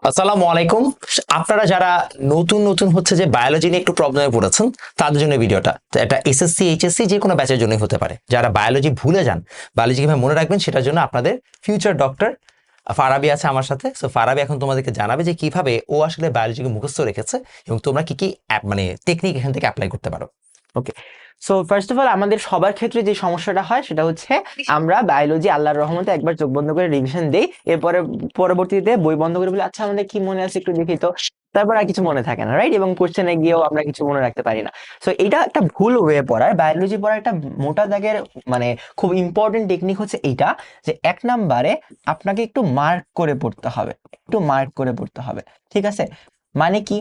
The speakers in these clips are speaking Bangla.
আসসালামু আলাইকুম। আপনারা যারা নতুন নতুন হচ্ছে যে বায়োলজি নিয়ে একটু প্রবলেমে পড়েছেন তাদের জন্য ভিডিওটা। তো এটা এসএসসি এইচএসসি যে কোনো ব্যাচের জন্যই হতে পারে। যারা বায়োলজি ভুলে যান, বায়োলজি কিভাবে মনে রাখবেন সেটার জন্য আপনাদের ফিউচার ডক্টর ফারাবি আছে আমার সাথে। সো ফারাবি এখন তোমাদেরকে জানাবে যে কিভাবে ও আসলে বায়োলজিকে মুখস্থ রেখেছে এবং তোমরা কি কি মানে টেকনিক এখান থেকে অ্যাপ্লাই করতে পারো। ওকে। সো ফার্স্ট অফ অল আমাদের সবার ক্ষেত্রে যে সমস্যাটা হয় সেটা হচ্ছে আমরা বায়োলজি আল্লাহর রহমতে একবার চোখ বন্ধ করে রিভিশন দেই, এরপরে পরবর্তীতে বই বন্ধ করে বলি আচ্ছা আমাদের কি মনে আছে একটু দেখি তো, তারপর আর কিছু মনে থাকে না, রাইট? এবং কোশ্চেনে গিয়েও আমরা কিছু মনে রাখতে পারি না। সো এটা একটা ভুল ওয়ে পড়ার। বায়োলজি পড়ার একটা মোটা দাগের মানে খুব ইম্পর্টেন্ট টেকনিক হচ্ছে এইটা, যে এক নাম্বারে আপনাকে একটু মার্ক করে পড়তে হবে, একটু মার্ক করে পড়তে হবে। ঠিক আছে? মানে কি?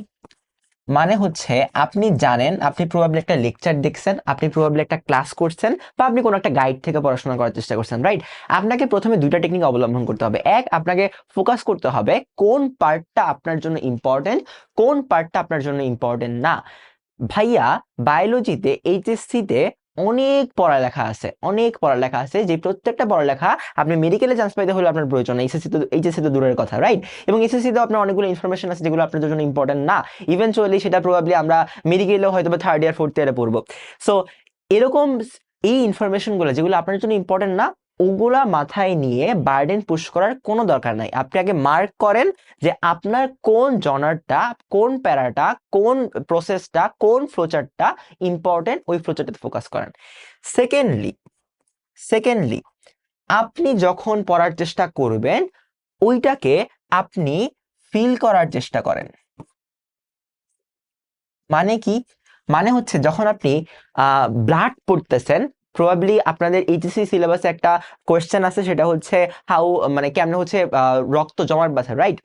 মানে হচ্ছে আপনি জানেন, আপনি প্রবাবলি একটা লেকচার দেখছেন, আপনি প্রবাবলি একটা ক্লাস করছেন, বা আপনি কোনো একটা গাইড থেকে পড়াশোনা করার চেষ্টা করছেন, রাইট? আপনাকে প্রথমে দুইটা টেকনিক অবলম্বন করতে হবে। এক, আপনাকে ফোকাস করতে হবে কোন পার্টটা আপনার জন্য ইম্পর্টেন্ট, কোন পার্টটা আপনার জন্য ইম্পর্টেন্ট না। ভাইয়া, বায়োলজিতে এইচএসসি তে অনেক পড়ালেখা আছে, অনেক পড়ালেখা আছে, যে প্রত্যেকটা পড়ালেখা আপনি মেডিকেলে চান্স পাইতে হলে আপনার প্রয়োজন, এইচএসসি তো দূরের কথা, রাইট? এবং এসএসসি তে আপনার অনেকগুলো ইনফরমেশন আছে যেগুলো আপনার জন্য ইম্পর্টেন্ট না। ইভেনচুয়ালি সেটা প্রবাবলি আমরা মেডিকেলেও হয়তো বা থার্ড ইয়ার ফোর্থ ইয়ারে পড়বো। সো এরকম এই ইনফরমেশন গুলো যেগুলো আপনার জন্য ইম্পর্টেন্ট না, ওগুলা মাথায় নিয়ে বার্ডেন পুশ করার কোনো দরকার নাই। আপনি আগে মার্ক করেন যে আপনার কোন জনারটা, কোন প্যারাটা, কোন প্রসেসটা, কোন ফ্লোচার্টটা ইম্পর্টেন্ট, ওই ফ্লোচার্টে ফোকাস করেন। সেকেন্ডলি সেকেন্ডলি আপনি যখন পড়ার চেষ্টা করবেন, ওইটাকে আপনি ফিল করার চেষ্টা করেন। মানে কি? মানে হচ্ছে যখন আপনি ব্লাড পড়তেছেন, প্রবাবলি আপনাদের এইচএসসি সিলেবাসে একটা কোয়েশ্চেন আছে, সেটা হচ্ছে হাউ, মানে কেমনে হচ্ছে রক্ত জমাট বাঁধে, রাইট?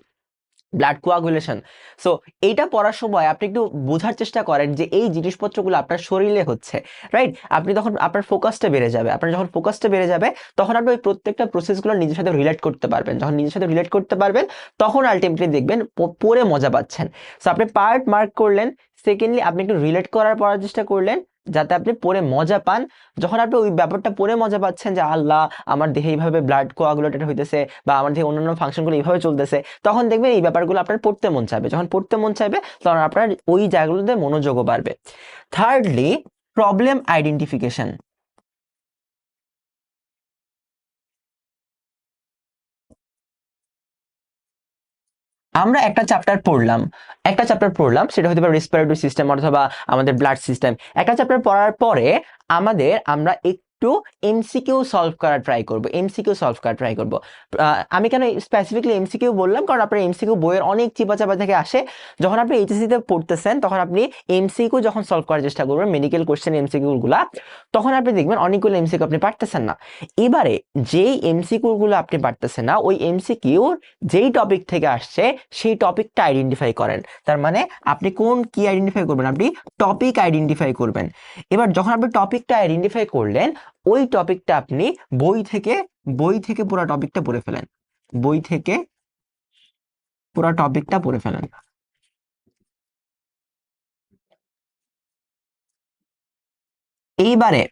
Blood coagulation. সো এইটা পড়ার সময় আপনি একটু বোঝার চেষ্টা করেন যে এই জিনিসপত্রগুলো আপনার শরীরে হচ্ছে, রাইট? আপনি তখন আপনার ফোকাসটা বেড়ে যাবে। আপনার যখন ফোকাসটা বেড়ে যাবে তখন আপনি ওই প্রত্যেকটা প্রসেসগুলো নিজের সাথে রিলেট করতে পারবেন। যখন নিজের সাথে রিলেট করতে পারবেন তখন আলটিমেটলি দেখবেন পড়ে মজা পাচ্ছেন। সো আপনি পার্ট মার্ক করলেন, সেকেন্ডলি আপনি একটু রিলেট করার পড়ার চেষ্টা করলেন যাতে আপনি পড়ে মজা পান। যখন আপনি ওই ব্যাপারটা পড়ে মজা পাচ্ছেন যে আল্লাহ, আমার দেহে এইভাবে ব্লাড কোয়াগুলেটেড হইতেছে, বা আমার দেহে অন্যান্য ফাংশনগুলো এইভাবে চলতেছে, তখন দেখবেন এই ব্যাপারগুলো আপনার পড়তে মন চাইবে। যখন পড়তে মন চাইবে তখন আপনার ওই জায়গাগুলোতে মনোযোগও বাড়বে। Thirdly, problem identification. আমরা একটা চ্যাপ্টার পড়লাম, সেটা হতে পারে রেসপিরেটরি সিস্টেম অথবা আমাদের ব্লাড সিস্টেম। একটা চ্যাপ্টার পড়ার পরে আমরা একটু এমসিকিউ সলভ করা ট্রাই করব, আমি কেন স্পেসিফিকলি এমসিকিউ বললাম, কারণ আপনার এমসিকিউ বইয়ের অনেক চিপা চাপা থেকে আসে। যখন আপনি এইচএসসি তে পড়তেছেন তখন আপনি এমসিকিউ যখন সলভ করার চেষ্টা করবেন, মেডিকেল কোশ্চেন এমসিকিউ গুলা, তখন আপনি দেখবেন অনেকগুলো এমসিকিউ আপনি পারতেছেন না। এবারে যেই এমসিকিউ গুলো আপনি পারতেছেন না, ওই এমসিকিউ যেই টপিক থেকে আসছে সেই টপিকটা আইডেন্টিফাই করেন। তার মানে আপনি কি আইডেন্টিফাই করবেন? আপনি টপিক আইডেন্টিফাই করবেন। এবার যখন আপনি টপিকটা আইডেন্টিফাই করলেন, ওই টপিকটা আপনি বই থেকে বই থেকে পুরো টপিকটা পড়ে ফেলেন। বই থেকে পুরো টপিকটা পড়ে ফেলেন। এইবারে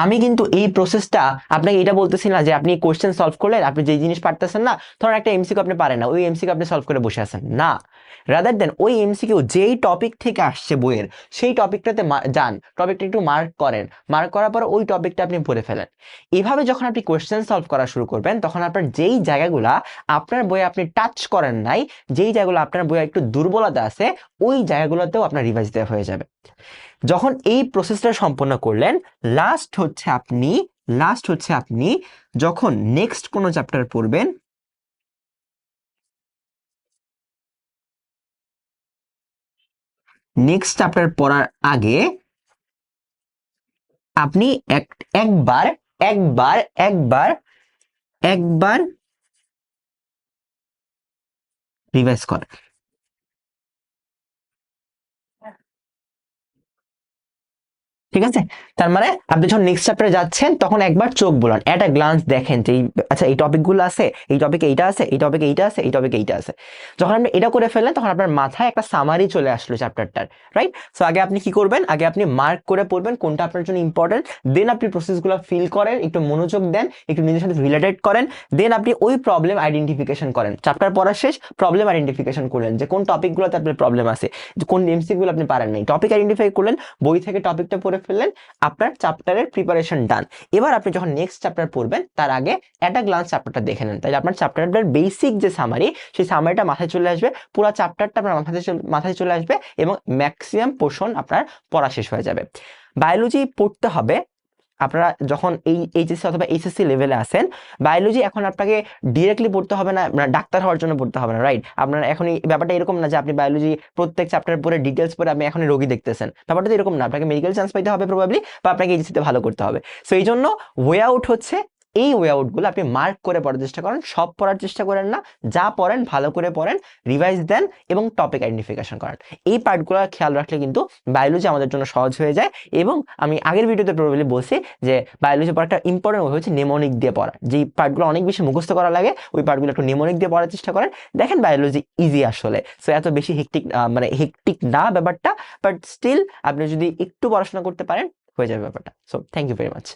আমি কিন্তু এই প্রসেসটা আপনাকে এটা বলতেছি না যে আপনি কোশ্চেন সলভ করলেন, আপনি যে জিনিস পারতেছেন না, ধরেন একটা এমসিকিউ আপনি পারেন না, ওই এমসিকিউ আপনি সলভ করে বসে আছেন না। রাদার দেন ওই এমসিকিউ যেই টপিক থেকে আসছে বইয়ের, সেই টপিকটাতে যান, টপিকটা একটু মার্ক করেন, মার্ক করার পর ওই টপিকটা আপনি পড়ে ফেলেন। এভাবে যখন আপনি কোশ্চেন সলভ করা শুরু করবেন, তখন আপনার যেই জায়গাগুলা আপনার বইয়ে আপনি টাচ করেন নাই, যেই জায়গাগুলো আপনার বইয়ে একটু দুর্বলতা আছে, ওই জায়গাগুলোতেও আপনার রিভাইজ দেওয়া হয়ে যাবে। যখন এই প্রসেসটা সম্পন্ন করলেন, লাস্ট হচ্ছে আপনি যখন নেক্সট কোনো চ্যাপ্টার পড়বেন, নেক্সট চ্যাপ্টার পড়ার আগে আপনি একবার একবার একবার একবার রিভাইজ করেন। ঠিক আছে, তার মানে আপনি যখন নেক্সট চ্যাপ্টারে যাচ্ছেন তখন একবার চোখ বুলান, একটা গ্লান্স দেখেন যে আচ্ছা এই টপিকগুলো আছে, এই টপিকে এইটা আছে, এই টপিকে এইটা আছে, এই টপিকে এইটা আছে। যখন আপনি এটা করে ফেললেন তখন আপনার মাথায় একটা সামারি চলে আসলো চ্যাপ্টারটার, রাইট? সো আগে আপনি কি করবেন, আগে আপনি মার্ক করে পড়বেন কোনটা আপনার জন্য ইম্পর্টেন্ট, দেন আপনি প্রসেসগুলো ফিল করেন, একটু মনোযোগ দেন, একটু নিজের সাথে রিলেটেড করেন, দেন আপনি ওই প্রবলেম আইডেন্টিফিকেশন করেন। চ্যাপ্টার পড়া শেষ, প্রবলেম আইডেন্টিফিকেশন করলেন যে কোন টপিকগুলোতে আপনার প্রবলেম আছে, যে কোন এমসিকিউগুলো আপনি পারেন নাই, টপিক আইডেন্টিফাই করলেন, বই থেকে টপিকটা পড়ে ফেললেন, আপনার চ্যাপ্টারের প্রিপারেশন ডান। এবার আপনি যখন নেক্সট চ্যাপ্টার পড়বেন তার আগে একটা গ্লান্স চ্যাপ্টারটা দেখে নেন, তাহলে আপনার চ্যাপ্টারটার বেসিক যে সামারি, সেই সামারিটা মাথায় চলে আসবে, পুরো চ্যাপ্টারটা আপনার মাথায় চলে আসবে এবং ম্যাক্সিমাম পোর্শন আপনার পড়া শেষ হয়ে যাবে। বায়োলজি পড়তে হবে আপনারা যখন এই এইচএসসি অথবা এইচএসসি লেভেলে আসেন। বায়োলজি এখন আপনাকে ডিরেক্টলি পড়তে হবে না, মানে ডাক্তার হওয়ার জন্য পড়তে হবে না, রাইট? আপনার এখন এই ব্যাপারটা এরকম না যে আপনি বায়োলজি প্রত্যেক চ্যাপ্টার পরে ডিটেলস পরে আপনি এখন রোগী দেখতেছেন, ব্যাপারটা তো এরকম না। আপনাকে মেডিকেল চান্স পাইতে হবে প্রবাবলি, বা আপনাকে এইচএসসিতে ভালো করতে হবে। সো এই জন্য ওয়ে আউট হচ্ছে এই ওয়ে আউটগুলো আপনি মার্ক করে পড়ার চেষ্টা করেন, সব পড়ার চেষ্টা করেন না, যা পড়েন ভালো করে পড়েন, রিভাইজ দেন এবং টপিক আইডেন্টিফিকেশন করেন। এই পার্টগুলো খেয়াল রাখলে কিন্তু বায়োলজি আমাদের জন্য সহজ হয়ে যায়। এবং আমি আগের ভিডিওতে প্রবাবলি বলছি যে বায়োলজি পড়াটা ইম্পর্টেন্ট হচ্ছে নেমোনিক দিয়ে পড়া, যে পার্টগুলো অনেক বেশি মুখস্থ করা লাগে ওই পার্টগুলো একটু নেমোনিক দিয়ে পড়ার চেষ্টা করেন, দেখেন বায়োলজি ইজি আসলে। সো এত বেশি মানে হেক্টিক না ব্যাপারটা, বাট স্টিল আপনি যদি একটু পড়াশোনা করতে পারেন হয়ে যাবে ব্যাপারটা। So thank you very much.